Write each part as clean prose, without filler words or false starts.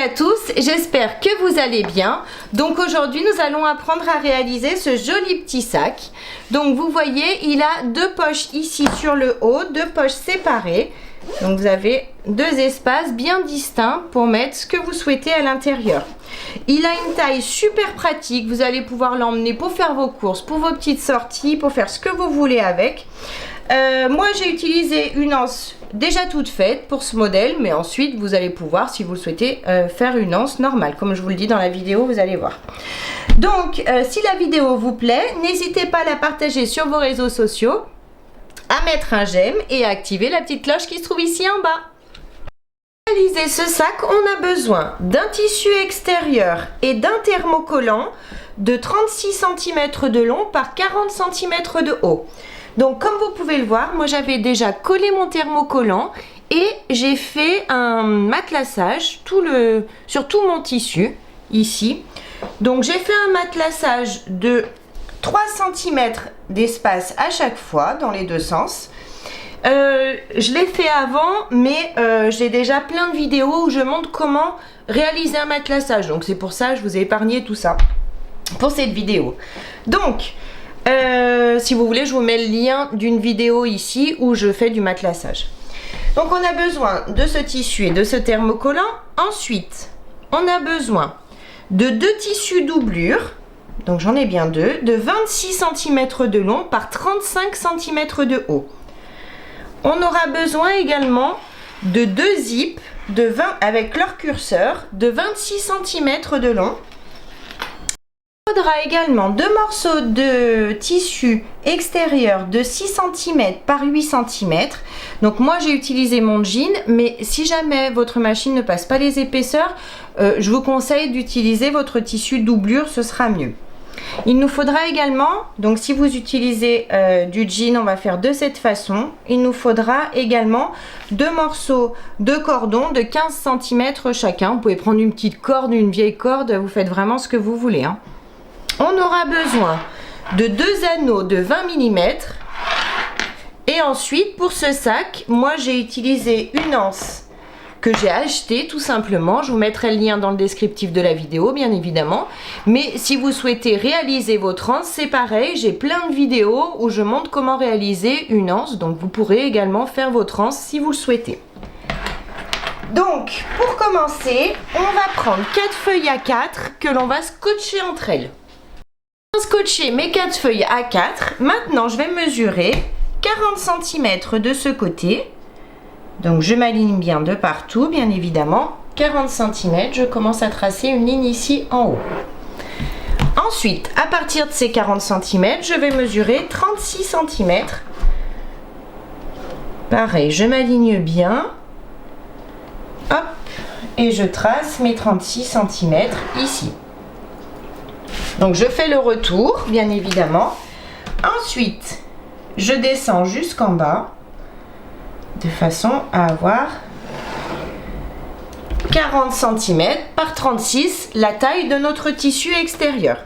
à tous, j'espère que vous allez bien. Donc aujourd'hui nous allons apprendre à réaliser ce joli petit sac. Donc vous voyez, il a deux poches ici sur le haut, deux poches séparées. Donc vous avez deux espaces bien distincts pour mettre ce que vous souhaitez à l'intérieur. Il a une taille super pratique, vous allez pouvoir l'emmener pour faire vos courses, pour vos petites sorties, pour faire ce que vous voulez avec. Moi j'ai utilisé une anse déjà toute faite pour ce modèle, mais ensuite vous allez pouvoir, si vous le souhaitez, faire une anse normale, comme je vous le dis dans la vidéo, vous allez voir. Donc si la vidéo vous plaît, n'hésitez pas à la partager sur vos réseaux sociaux, à mettre un j'aime et à activer la petite cloche qui se trouve ici en bas. Pour réaliser ce sac, on a besoin d'un tissu extérieur et d'un thermocollant de 36 cm de long par 40 cm de haut. Donc comme vous pouvez le voir, moi j'avais déjà collé mon thermocollant et j'ai fait un matelassage sur tout mon tissu ici. Donc j'ai fait un matelassage de 3 cm d'espace à chaque fois dans les deux sens. Je l'ai fait avant, mais j'ai déjà plein de vidéos où je montre comment réaliser un matelassage. Donc c'est pour ça que je vous ai épargné tout ça pour cette vidéo. Donc si vous voulez, je vous mets le lien d'une vidéo ici où je fais du matelassage. Donc on a besoin de ce tissu et de ce thermocollant. Ensuite, on a besoin de deux tissus doublure. Donc j'en ai bien deux, de 26 cm de long par 35 cm de haut. On aura besoin également de deux zips avec leur curseur de 26 cm de long. Il faudra également deux morceaux de tissu extérieur de 6 cm par 8 cm. Donc moi j'ai utilisé mon jean, mais si jamais votre machine ne passe pas les épaisseurs, je vous conseille d'utiliser votre tissu doublure, ce sera mieux. Il nous faudra également, donc si vous utilisez du jean, on va faire de cette façon. Il nous faudra également deux morceaux de cordon de 15 cm chacun. Vous pouvez prendre une petite corde, une vieille corde, vous faites vraiment ce que vous voulez, hein. On aura besoin de deux anneaux de 20 mm. Et ensuite, pour ce sac, moi j'ai utilisé une anse que j'ai achetée tout simplement. Je vous mettrai le lien dans le descriptif de la vidéo, bien évidemment. Mais si vous souhaitez réaliser votre anse, c'est pareil. J'ai plein de vidéos où je montre comment réaliser une anse. Donc vous pourrez également faire votre anse si vous le souhaitez. Donc, pour commencer, on va prendre 4 feuilles A4 que l'on va scotcher entre elles. Scotcher mes 4 feuilles A4. Maintenant je vais mesurer 40 cm de ce côté. Donc je m'aligne bien de partout, bien évidemment. 40 cm, je commence à tracer une ligne ici en haut. Ensuite, à partir de ces 40 cm, je vais mesurer 36 cm. Pareil, je m'aligne bien. Hop, et je trace mes 36 cm ici. Donc je fais le retour, bien évidemment. Ensuite, je descends jusqu'en bas, de façon à avoir 40 cm par 36, la taille de notre tissu extérieur.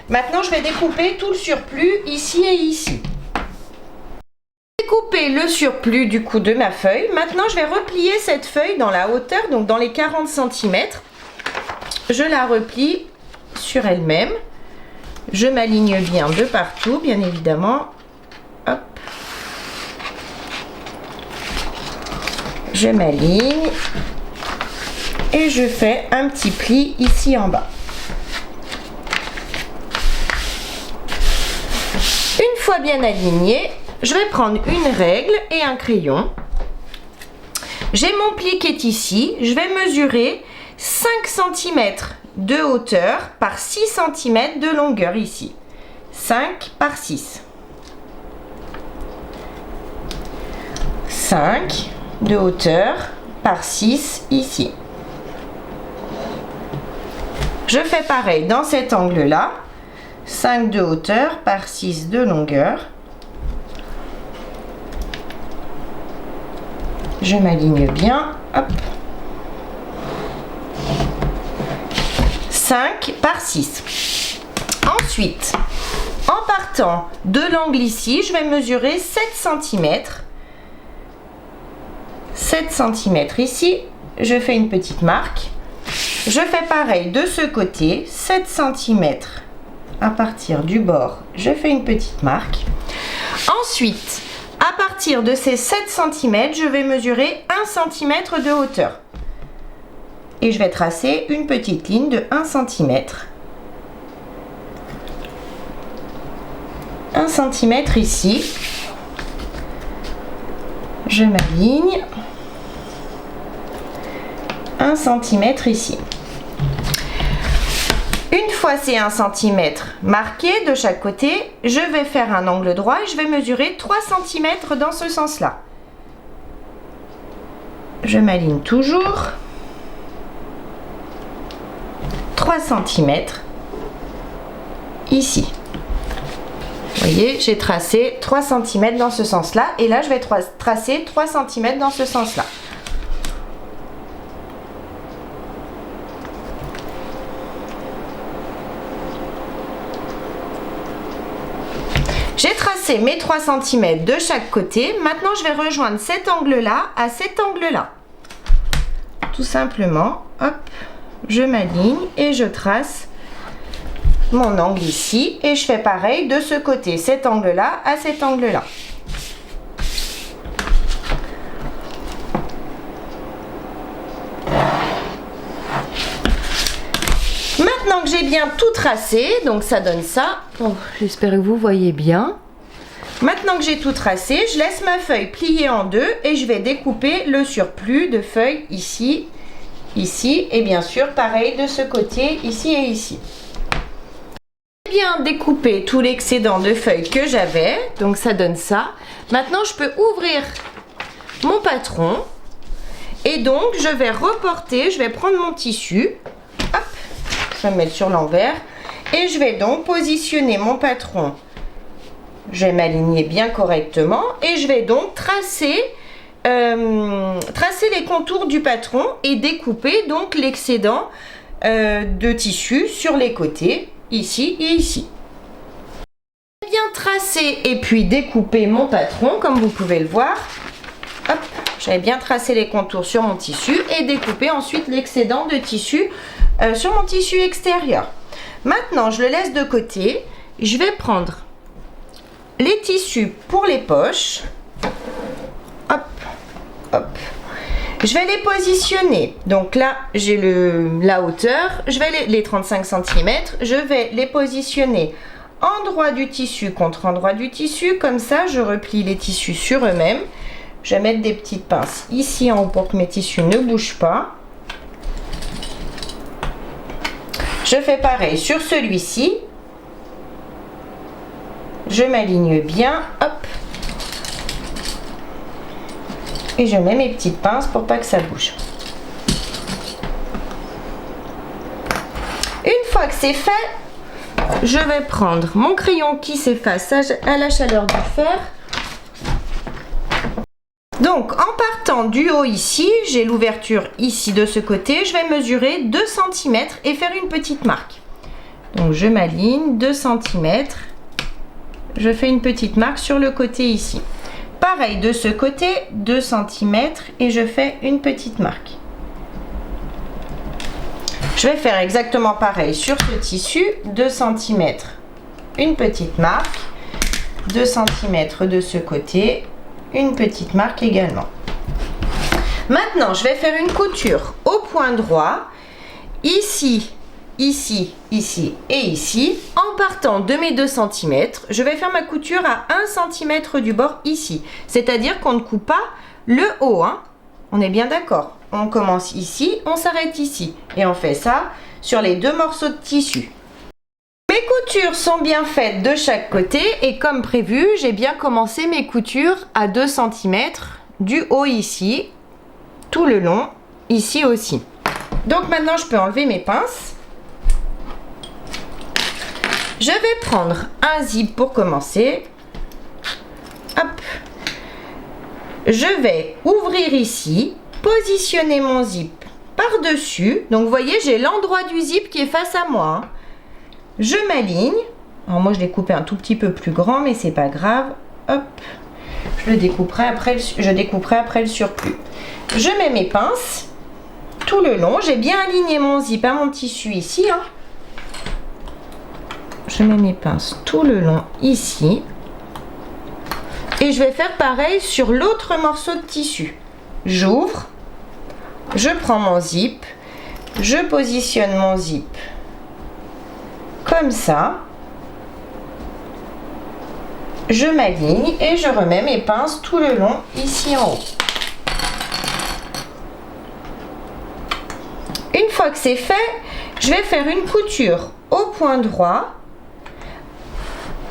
Maintenant, je vais découper tout le surplus ici et ici. Découper le surplus du coup de ma feuille. Maintenant, je vais replier cette feuille dans la hauteur, donc dans les 40 cm. Je la replie sur elle-même. Je m'aligne bien de partout, bien évidemment. Hop. Je m'aligne et je fais un petit pli ici en bas. Une fois bien aligné, je vais prendre une règle et un crayon. J'ai mon pli qui est ici. Je vais mesurer 5 cm de hauteur par 6 cm de longueur ici. 5 par 6. 5 de hauteur par 6 ici. Je fais pareil dans cet angle là. 5 de hauteur par 6 de longueur. Je m'aligne bien. Hop. 5 par 6. Ensuite, en partant de l'angle ici, je vais mesurer 7 cm. 7 cm ici, je fais une petite marque. Je fais pareil de ce côté, 7 cm à partir du bord, je fais une petite marque. Ensuite, à partir de ces 7 cm, je vais mesurer 1 cm de hauteur. Et je vais tracer une petite ligne de 1 cm. 1 cm ici. Je m'aligne. 1 cm ici. Une fois ces 1 cm marqués de chaque côté, je vais faire un angle droit et je vais mesurer 3 cm dans ce sens-là. Je m'aligne toujours. 3 cm ici. Vous voyez, j'ai tracé 3 cm dans ce sens-là et là je vais tracer 3 cm dans ce sens-là. J'ai tracé mes 3 cm de chaque côté. Maintenant, je vais rejoindre cet angle-là à cet angle-là. Tout simplement, hop, je m'aligne et je trace mon angle ici. Et je fais pareil de ce côté, cet angle-là à cet angle-là. Maintenant que j'ai bien tout tracé, donc ça donne ça. Oh, j'espère que vous voyez bien. Maintenant que j'ai tout tracé, je laisse ma feuille pliée en deux et je vais découper le surplus de feuilles ici, ici et bien sûr pareil de ce côté, ici et ici. J'ai bien découpé tout l'excédent de feuilles que j'avais, donc ça donne ça. Maintenant je peux ouvrir mon patron et donc je vais reporter, je vais prendre mon tissu. Hop. Je vais me mettre sur l'envers et je vais donc positionner mon patron. Je vais m'aligner bien correctement et je vais donc tracer les contours du patron et découper donc l'excédent de tissu sur les côtés, ici et ici. J'ai bien tracé et puis découpé mon patron comme vous pouvez le voir. Hop, j'avais bien tracé les contours sur mon tissu et découpé ensuite l'excédent de tissu sur mon tissu extérieur. Maintenant, je le laisse de côté. Je vais prendre les tissus pour les poches. Hop, hop. Je vais les positionner. Donc là, j'ai la hauteur. Je vais les 35 cm. Je vais les positionner endroit du tissu contre endroit du tissu. Comme ça, je replie les tissus sur eux-mêmes. Je vais mettre des petites pinces ici en haut pour que mes tissus ne bougent pas. Je fais pareil sur celui-ci. Je m'aligne bien, hop. Et je mets mes petites pinces pour pas que ça bouge. Une fois que c'est fait, je vais prendre mon crayon qui s'efface à la chaleur du fer. Donc en partant du haut ici, j'ai l'ouverture ici de ce côté, je vais mesurer 2 cm et faire une petite marque. Donc je m'aligne 2 cm, je fais une petite marque sur le côté ici. Pareil de ce côté, 2 cm et je fais une petite marque. Je vais faire exactement pareil sur ce tissu, 2 cm, une petite marque, 2 cm de ce côté, une petite marque également. Maintenant, je vais faire une couture au point droit, ici, ici, ici et ici. En partant de mes 2 cm, je vais faire ma couture à 1 cm du bord ici. C'est-à-dire qu'on ne coupe pas le haut, hein. On est bien d'accord. On commence ici, on s'arrête ici. Et on fait ça sur les 2 morceaux de tissu. Mes coutures sont bien faites de chaque côté et comme prévu, j'ai bien commencé mes coutures à 2 cm du haut ici, tout le long, ici aussi. Donc maintenant, je peux enlever mes pinces. Je vais prendre un zip pour commencer. Hop. Je vais ouvrir ici, positionner mon zip par-dessus. Donc vous voyez, j'ai l'endroit du zip qui est face à moi, hein. Je m'aligne. Alors moi je l'ai coupé un tout petit peu plus grand, mais c'est pas grave. Hop, je découperai après le surplus. Je mets mes pinces tout le long. J'ai bien aligné mon zip à mon tissu ici, hein. Je mets mes pinces tout le long ici. Et je vais faire pareil sur l'autre morceau de tissu. J'ouvre, je prends mon zip, je positionne mon zip comme ça. Je m'aligne et je remets mes pinces tout le long ici en haut. Une fois que c'est fait, je vais faire une couture au point droit.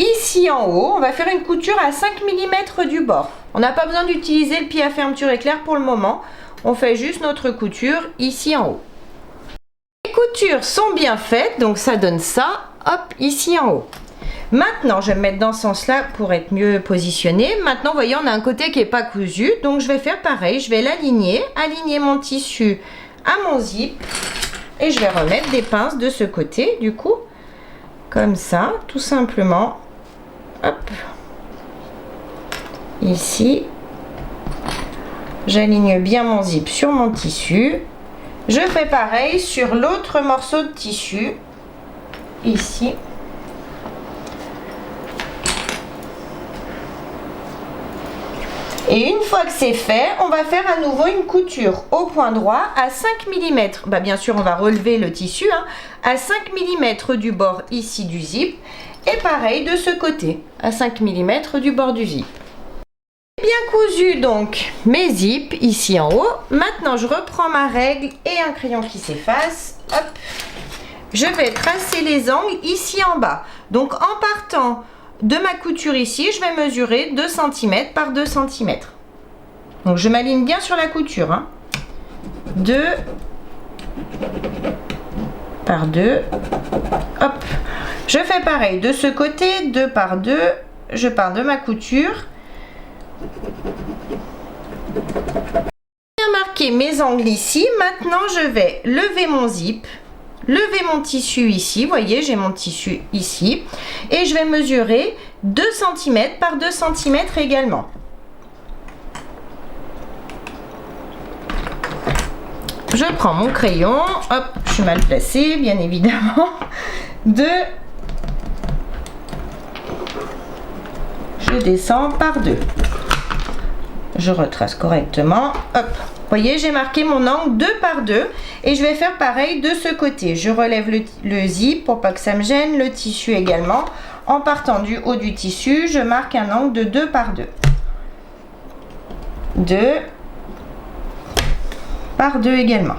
Ici en haut, on va faire une couture à 5 mm du bord. On n'a pas besoin d'utiliser le pied à fermeture éclair pour le moment. On fait juste notre couture ici en haut. Les coutures sont bien faites, donc ça donne ça, hop, ici en haut. Maintenant, je vais me mettre dans ce sens-là pour être mieux positionné. Maintenant, vous voyez, on a un côté qui n'est pas cousu, donc je vais faire pareil. Je vais l'aligner, aligner mon tissu à mon zip et je vais remettre des pinces de ce côté, du coup, comme ça, tout simplement. Hop, ici, j'aligne bien mon zip sur mon tissu. Je fais pareil sur l'autre morceau de tissu, ici. Et une fois que c'est fait, on va faire à nouveau une couture au point droit à 5 mm. Bah, bien sûr, on va relever le tissu, hein, à 5 mm du bord ici du zip. Et pareil de ce côté, à 5 mm du bord du zip. Bien cousu donc mes zips ici en haut. Maintenant, je reprends ma règle et un crayon qui s'efface. Hop, je vais tracer les angles ici en bas. Donc, en partant de ma couture ici, je vais mesurer 2 cm par 2 cm. Donc je m'aligne bien sur la couture, hein. 2 par 2. Hop. Je fais pareil de ce côté, 2 par 2. Je pars de ma couture. Bien marquer mes angles ici. Maintenant, je vais lever mon zip. Lever mon tissu ici, vous voyez, j'ai mon tissu ici, et je vais mesurer 2 cm par 2 cm également. Je prends mon crayon, hop, je suis mal placée, bien évidemment, je descends par 2. Je retrace correctement, hop. Vous voyez, j'ai marqué mon angle 2 par 2 et je vais faire pareil de ce côté. Je relève le zip pour pas que ça me gêne, le tissu également. En partant du haut du tissu, je marque un angle de 2 par 2. 2 par 2 également.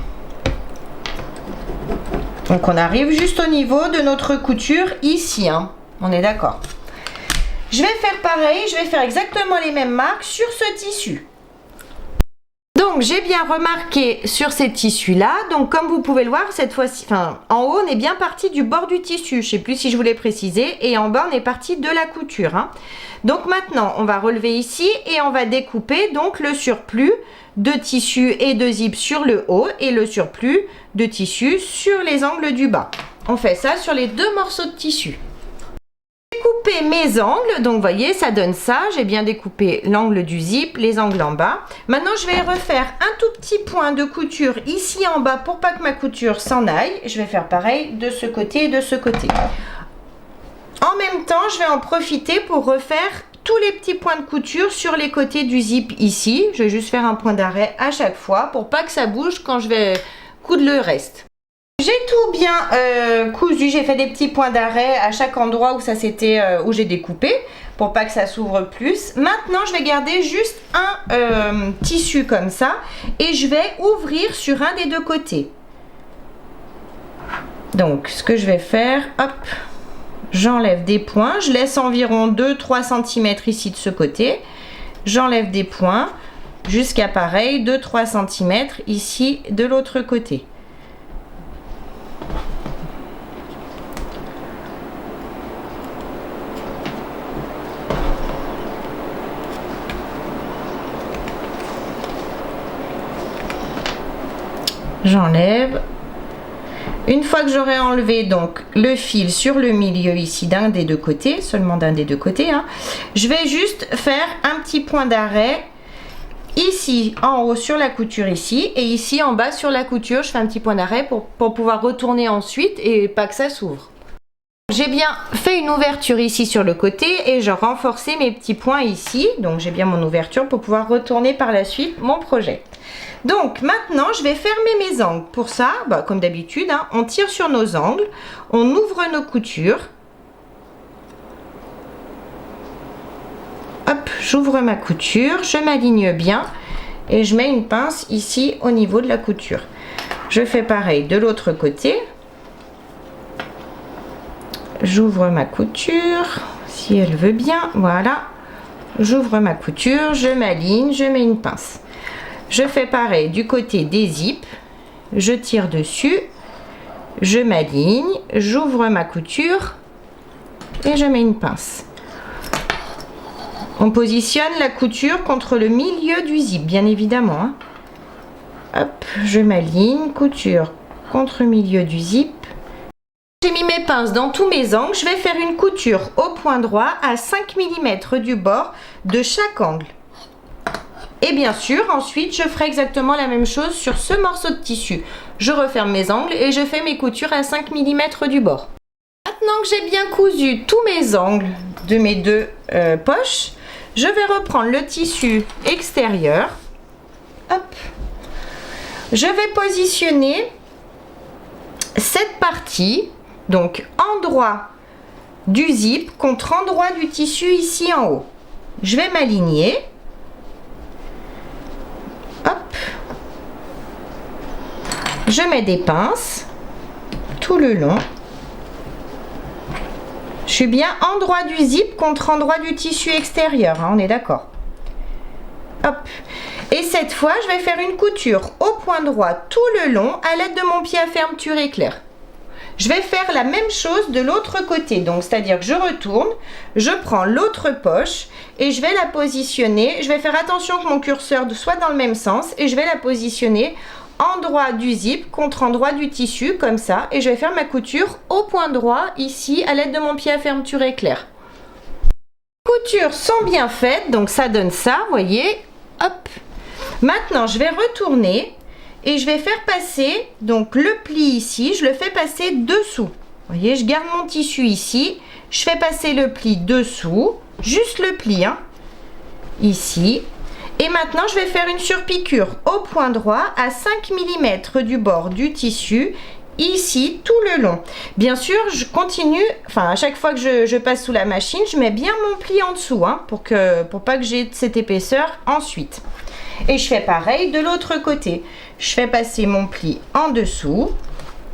Donc on arrive juste au niveau de notre couture ici, hein. On est d'accord. Je vais faire pareil, je vais faire exactement les mêmes marques sur ce tissu. Donc j'ai bien remarqué sur ces tissus là, donc comme vous pouvez le voir cette fois-ci, en haut on est bien parti du bord du tissu, je sais plus si je vous l'ai précisé, et en bas on est parti de la couture, hein. Donc maintenant on va relever ici et on va découper donc le surplus de tissu et de zip sur le haut et le surplus de tissu sur les angles du bas. On fait ça sur les deux morceaux de tissu. Découper mes angles, donc vous voyez ça donne ça, j'ai bien découpé l'angle du zip, les angles en bas. Maintenant je vais refaire un tout petit point de couture ici en bas pour pas que ma couture s'en aille. Je vais faire pareil de ce côté et de ce côté. En même temps je vais en profiter pour refaire tous les petits points de couture sur les côtés du zip ici. Je vais juste faire un point d'arrêt à chaque fois pour pas que ça bouge quand je vais coudre le reste. J'ai tout bien cousu, j'ai fait des petits points d'arrêt à chaque endroit où ça s'était où j'ai découpé pour pas que ça s'ouvre plus. Maintenant, je vais garder juste un tissu comme ça et je vais ouvrir sur un des deux côtés. Donc, ce que je vais faire, hop, j'enlève des points, je laisse environ 2-3 cm ici de ce côté. J'enlève des points jusqu'à pareil 2-3 cm ici de l'autre côté. J'enlève. Une fois que j'aurai enlevé donc le fil sur le milieu ici d'un des deux côtés, seulement d'un des deux côtés, hein, je vais juste faire un petit point d'arrêt ici en haut sur la couture ici et ici en bas sur la couture. Je fais un petit point d'arrêt pour pouvoir retourner ensuite et pas que ça s'ouvre. J'ai bien fait une ouverture ici sur le côté et je renforçais mes petits points ici. Donc j'ai bien mon ouverture pour pouvoir retourner par la suite mon projet. Donc maintenant je vais fermer mes angles. Pour ça, comme d'habitude, hein, on tire sur nos angles, on ouvre nos coutures. Hop, j'ouvre ma couture, je m'aligne bien et je mets une pince ici au niveau de la couture. Je fais pareil de l'autre côté. J'ouvre ma couture, si elle veut bien, voilà. J'ouvre ma couture, je m'aligne, je mets une pince. Je fais pareil du côté des zips, je tire dessus, je m'aligne, j'ouvre ma couture et je mets une pince. On positionne la couture contre le milieu du zip, bien évidemment. Hein. Hop, je m'aligne, couture contre le milieu du zip. J'ai mis mes pinces dans tous mes angles. Je vais faire une couture au point droit à 5 mm du bord de chaque angle. Et bien sûr, ensuite, je ferai exactement la même chose sur ce morceau de tissu. Je referme mes angles et je fais mes coutures à 5 mm du bord. Maintenant que j'ai bien cousu tous mes angles de mes deux poches, je vais reprendre le tissu extérieur. Hop. Je vais positionner cette partie, donc endroit du zip contre endroit du tissu ici en haut. Je vais m'aligner. Hop. Je mets des pinces tout le long. Je suis bien endroit du zip contre endroit du tissu extérieur, hein, on est d'accord. Hop. Et cette fois, je vais faire une couture au point droit tout le long à l'aide de mon pied à fermeture éclair. Je vais faire la même chose de l'autre côté, donc c'est-à-dire que je retourne, je prends l'autre poche et je vais la positionner. Je vais faire attention que mon curseur soit dans le même sens et je vais la positionner endroit du zip contre endroit du tissu comme ça et je vais faire ma couture au point droit ici à l'aide de mon pied à fermeture éclair. Les coutures sont bien faites, donc ça donne ça, voyez. Hop. Maintenant je vais retourner et je vais faire passer donc le pli ici, je le fais passer dessous. Voyez, je garde mon tissu ici, je fais passer le pli dessous, juste le pli, hein, ici. Et maintenant, je vais faire une surpiqûre au point droit à 5 mm du bord du tissu, ici, tout le long. Bien sûr, je continue, enfin, à chaque fois que je passe sous la machine, je mets bien mon pli en dessous, hein, pour pas que j'ai cette épaisseur ensuite. Et je fais pareil de l'autre côté. Je fais passer mon pli en dessous.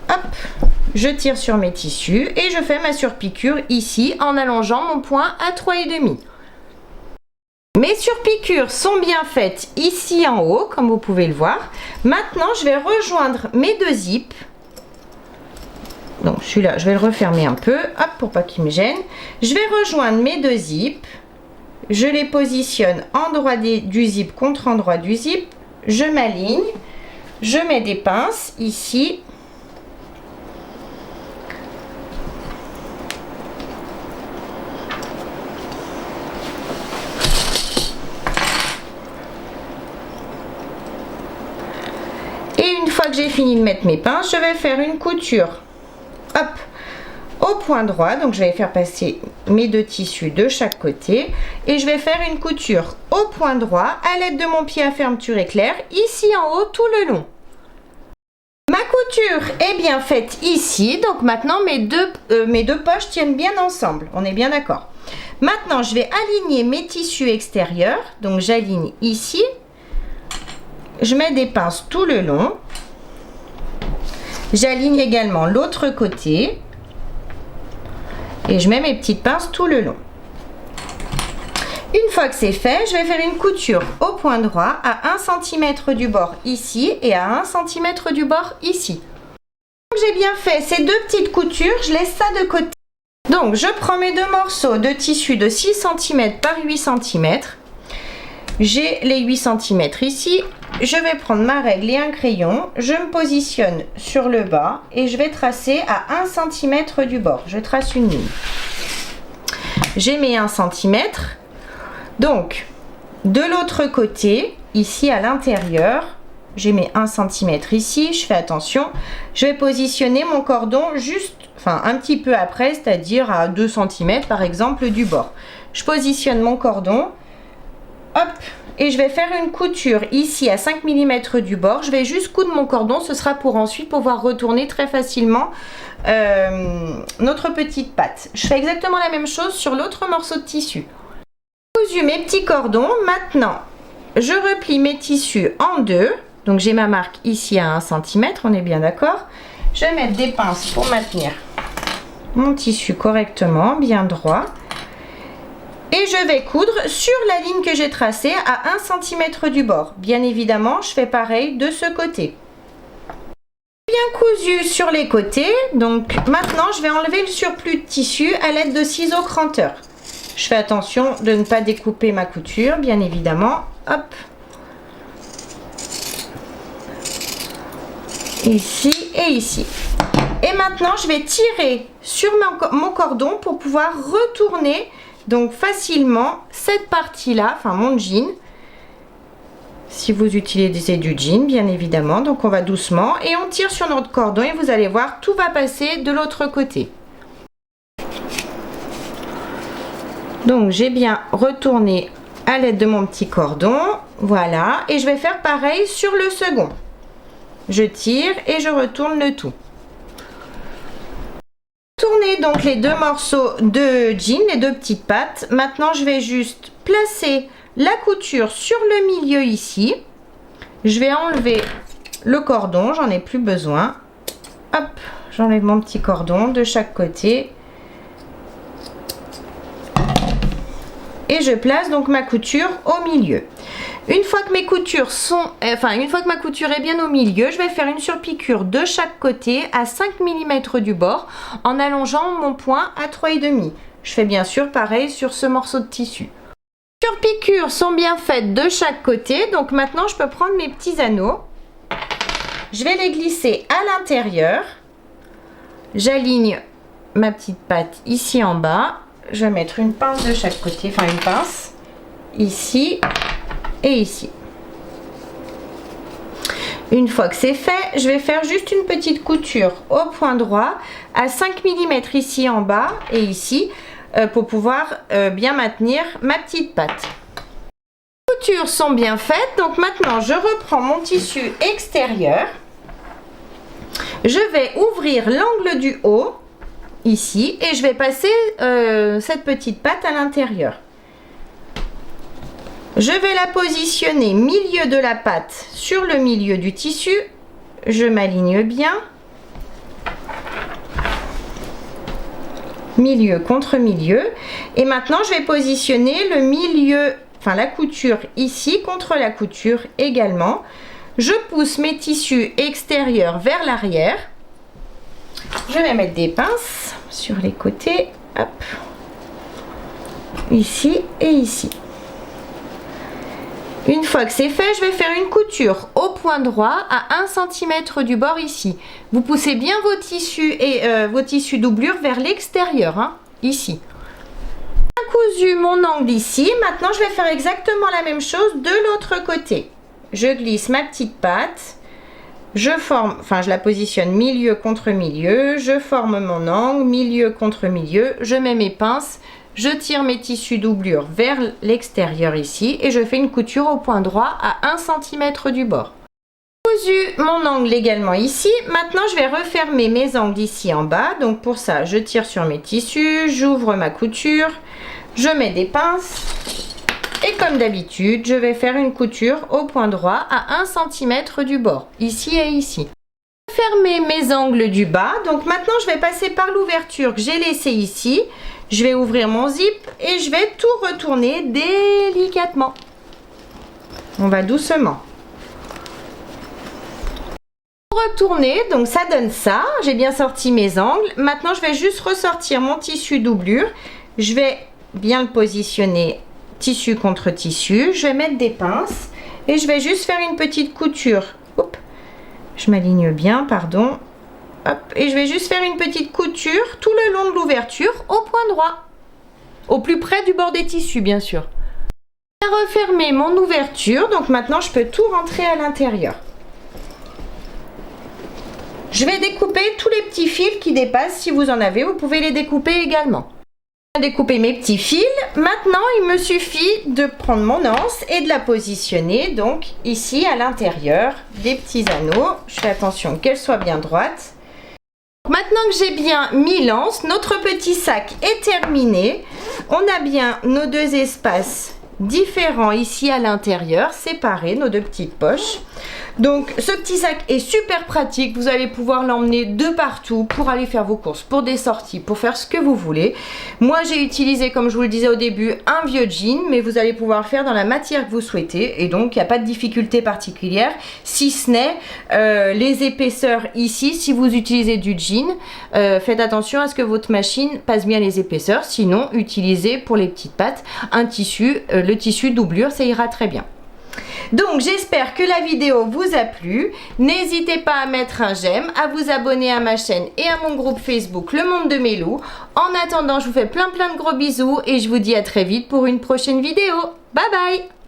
Hop, je tire sur mes tissus et je fais ma surpiqûre ici en allongeant mon point à 3,5. Mes surpiqûres sont bien faites ici en haut, comme vous pouvez le voir. Maintenant, je vais rejoindre mes deux zips. Donc, celui-là, je vais le refermer un peu, hop, pour pas qu'il me gêne. Je vais rejoindre mes deux zips. Je les positionne endroit du zip contre endroit du zip. Je m'aligne. Je mets des pinces ici. Une fois que j'ai fini de mettre mes pinces, je vais faire une couture, hop, au point droit. Donc je vais faire passer mes deux tissus de chaque côté et je vais faire une couture au point droit à l'aide de mon pied à fermeture éclair ici en haut tout le long. Ma couture est bien faite ici, donc maintenant mes deux poches tiennent bien ensemble, on est bien d'accord. Maintenant je vais aligner mes tissus extérieurs, donc j'aligne ici. Je mets des pinces tout le long. J'aligne également l'autre côté. Et je mets mes petites pinces tout le long. Une fois que c'est fait, je vais faire une couture au point droit à 1 cm du bord ici et à 1 cm du bord ici. J'ai bien fait ces deux petites coutures, je laisse ça de côté. Donc je prends mes deux morceaux de tissu de 6 cm par 8 cm. J'ai les 8 cm ici. Je vais prendre ma règle et un crayon. Je me positionne sur le bas et je vais tracer à 1 cm du bord. Je trace une ligne. J'ai mes 1 cm. Donc, de l'autre côté, ici à l'intérieur. J'ai mes 1 cm ici, je fais attention. Je vais positionner mon cordon juste, enfin un petit peu après, c'est-à-dire à 2 cm par exemple du bord. Je positionne mon cordon, hop, et je vais faire une couture ici à 5 mm du bord. Je vais juste coudre mon cordon, ce sera pour ensuite pouvoir retourner très facilement notre petite patte. Je fais exactement la même chose sur l'autre morceau de tissu. J'ai cousu mes petits cordons, maintenant je replie mes tissus en deux. Donc j'ai ma marque ici à 1 cm, on est bien d'accord. Je vais mettre des pinces pour maintenir mon tissu correctement, bien droit. Et je vais coudre sur la ligne que j'ai tracée à 1 cm du bord. Bien évidemment, je fais pareil de ce côté. Bien cousu sur les côtés, donc maintenant je vais enlever le surplus de tissu à l'aide de ciseaux cranteurs. Je fais attention de ne pas découper ma couture, bien évidemment. Hop. Ici et ici. Et maintenant je vais tirer sur mon cordon pour pouvoir retourner donc facilement cette partie là, enfin mon jean, si vous utilisez du jean bien évidemment. Donc on va doucement et on tire sur notre cordon et vous allez voir, tout va passer de l'autre côté. Donc j'ai bien retourné à l'aide de mon petit cordon, voilà, et je vais faire pareil sur le second. Je tire et je retourne le tout. Tournez donc les deux morceaux de jean, les deux petites pattes. Maintenant, je vais juste placer la couture sur le milieu ici. Je vais enlever le cordon, j'en ai plus besoin. Hop, j'enlève mon petit cordon de chaque côté. Et je place donc ma couture au milieu. Une fois que mes coutures sont, une fois que ma couture est bien au milieu, je vais faire une surpiqûre de chaque côté à 5 mm du bord en allongeant mon point à 3,5. Je fais bien sûr pareil sur ce morceau de tissu. Les surpiqûres sont bien faites de chaque côté, donc maintenant je peux prendre mes petits anneaux. Je vais les glisser à l'intérieur. J'aligne ma petite patte ici en bas. Je vais mettre une pince de chaque côté, enfin une pince ici et ici. Une fois que c'est fait, je vais faire juste une petite couture au point droit à 5 mm ici en bas et ici pour pouvoir bien maintenir ma petite patte. Les coutures sont bien faites, donc maintenant je reprends mon tissu extérieur. Je vais ouvrir l'angle du haut ici et je vais passer cette petite patte à l'intérieur. Je vais la positionner milieu de la patte sur le milieu du tissu. Je m'aligne bien. Milieu contre milieu. Et maintenant, je vais positionner le milieu, enfin la couture ici contre la couture également. Je pousse mes tissus extérieurs vers l'arrière. Je vais mettre des pinces sur les côtés. Hop. Ici et ici. Une fois que c'est fait, je vais faire une couture au point droit à 1 cm du bord ici. Vous poussez bien vos tissus et vos tissus doublure vers l'extérieur, hein, ici. J'ai cousu mon angle ici. Maintenant, je vais faire exactement la même chose de l'autre côté. Je glisse ma petite patte. Je la positionne milieu contre milieu. Je forme mon angle, milieu contre milieu. Je mets mes pinces. Je tire mes tissus doublure vers l'extérieur ici et je fais une couture au point droit à 1 cm du bord. J'ai cousu mon angle également ici. Maintenant, je vais refermer mes angles ici en bas. Donc pour ça, je tire sur mes tissus, j'ouvre ma couture, je mets des pinces et comme d'habitude, je vais faire une couture au point droit à 1 cm du bord, ici et ici. Fermer mes angles du bas. Donc maintenant, je vais passer par l'ouverture que j'ai laissée ici. Je vais ouvrir mon zip et je vais tout retourner délicatement. On va doucement. Retourner, donc ça donne ça. J'ai bien sorti mes angles. Maintenant, je vais juste ressortir mon tissu doublure. Je vais bien le positionner tissu contre tissu. Je vais mettre des pinces et je vais juste faire une petite couture. Oups. Je m'aligne bien, pardon. Hop, et je vais juste faire une petite couture tout le long de l'ouverture au point droit. Au plus près du bord des tissus, bien sûr. J'ai refermé mon ouverture, donc maintenant je peux tout rentrer à l'intérieur. Je vais découper tous les petits fils qui dépassent. Si vous en avez, vous pouvez les découper également. J'ai découpé mes petits fils. Maintenant, il me suffit de prendre mon anse et de la positionner donc ici à l'intérieur des petits anneaux. Je fais attention qu'elle soit bien droite. Maintenant que j'ai bien mis l'anse, notre petit sac est terminé. On a bien nos deux espaces différents ici à l'intérieur, séparés, nos deux petites poches. Donc ce petit sac est super pratique, vous allez pouvoir l'emmener de partout pour aller faire vos courses, pour des sorties, pour faire ce que vous voulez. Moi j'ai utilisé, comme je vous le disais au début, un vieux jean, mais vous allez pouvoir le faire dans la matière que vous souhaitez et donc il n'y a pas de difficulté particulière, si ce n'est les épaisseurs ici. Si vous utilisez du jean, faites attention à ce que votre machine passe bien les épaisseurs, sinon utilisez pour les petites pattes un tissu, le tissu doublure, ça ira très bien. Donc j'espère que la vidéo vous a plu. N'hésitez pas à mettre un j'aime, à vous abonner à ma chaîne et à mon groupe Facebook Le Monde de Mélou. En attendant, je vous fais plein de gros bisous et je vous dis à très vite pour une prochaine vidéo. Bye bye!